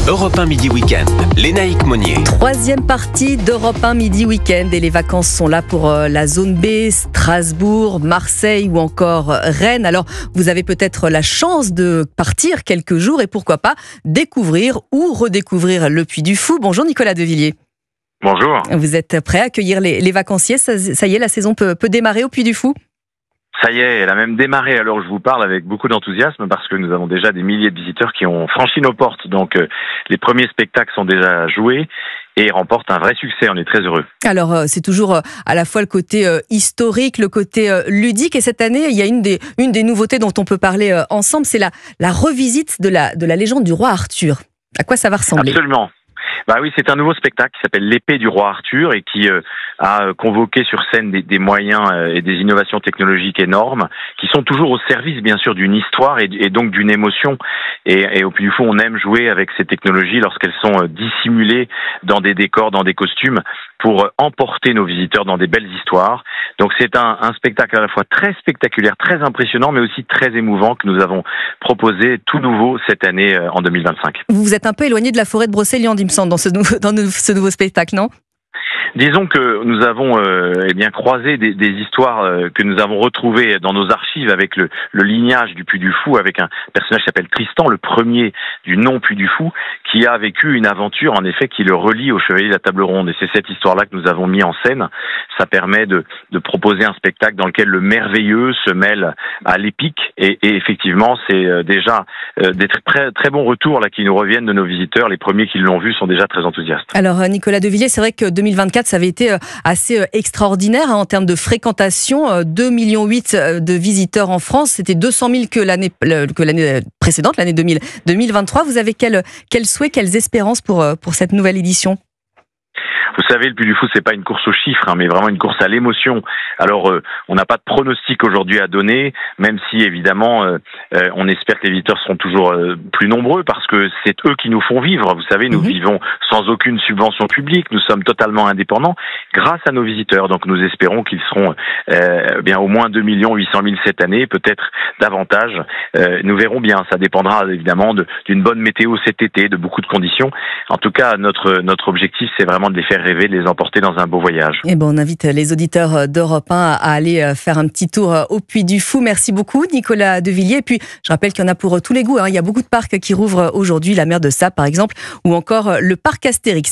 Europe 1 Midi Week-end, Lénaïque Monnier. Troisième partie d'Europe 1 Midi Week-end et les vacances sont là pour la zone B, Strasbourg, Marseille ou encore Rennes. Alors vous avez peut-être la chance de partir quelques jours et pourquoi pas découvrir ou redécouvrir le Puy du Fou. Bonjour Nicolas Devilliers. Bonjour. Vous êtes prêt à accueillir les vacanciers? Ça y est, la saison peut démarrer au Puy du Fou? Ça y est, elle a même démarré. Alors je vous parle avec beaucoup d'enthousiasme parce que nous avons déjà des milliers de visiteurs qui ont franchi nos portes. Donc les premiers spectacles sont déjà joués et remportent un vrai succès. On est très heureux. Alors c'est toujours à la fois le côté historique, le côté ludique. Et cette année, il y a une des nouveautés dont on peut parler ensemble, c'est la revisite de la légende du roi Arthur. À quoi ça va ressembler? Absolument. Bah oui, c'est un nouveau spectacle qui s'appelle l'épée du roi Arthur et qui a convoqué sur scène des moyens et des innovations technologiques énormes qui sont toujours au service bien sûr d'une histoire et donc d'une émotion. Et au Puy du Fou, on aime jouer avec ces technologies lorsqu'elles sont dissimulées dans des décors, dans des costumes pour emporter nos visiteurs dans des belles histoires. Donc c'est un spectacle à la fois très spectaculaire, très impressionnant, mais aussi très émouvant que nous avons proposé tout nouveau cette année en 2025. Vous vous êtes un peu éloigné de la forêt de Brocéliande, il me semble, dans ce nouveau spectacle, non ? Disons que nous avons croisé des histoires que nous avons retrouvées dans nos archives avec le lignage du Puy du Fou, avec un personnage qui s'appelle Tristan, le premier du nom Puy du Fou, qui a vécu une aventure en effet qui le relie au Chevalier de la Table Ronde. Et c'est cette histoire-là que nous avons mis en scène. Ça permet de proposer un spectacle dans lequel le merveilleux se mêle à l'épique. Et effectivement, c'est déjà des très, très bons retours là qui nous reviennent de nos visiteurs. Les premiers qui l'ont vu sont déjà très enthousiastes. Alors Nicolas Devilliers, c'est vrai que 2024, ça avait été assez extraordinaire en termes de fréquentation. 2,8 millions de visiteurs en France. C'était 200 000 que l'année précédente, l'année 2023. Vous avez quel souhait, quelles espérances pour cette nouvelle édition ? Vous savez, le Puy du Fou, c'est pas une course aux chiffres, mais vraiment une course à l'émotion. Alors, on n'a pas de pronostic aujourd'hui à donner, même si évidemment, on espère que les visiteurs seront toujours plus nombreux, parce que c'est eux qui nous font vivre. Vous savez, nous vivons sans aucune subvention publique, nous sommes totalement indépendants grâce à nos visiteurs. Donc, nous espérons qu'ils seront au moins 2 800 000 cette année, peut-être davantage. Nous verrons bien. Ça dépendra évidemment d'une bonne météo cet été, de beaucoup de conditions. En tout cas, notre objectif, c'est vraiment de les faire rêver, de les emporter dans un beau voyage. Et on invite les auditeurs d'Europe 1 à aller faire un petit tour au Puy du Fou. Merci beaucoup Nicolas Devilliers. Et puis je rappelle qu'il y en a pour tous les goûts. Il y a beaucoup de parcs qui rouvrent aujourd'hui, la mer de Sable par exemple, ou encore le parc Astérix.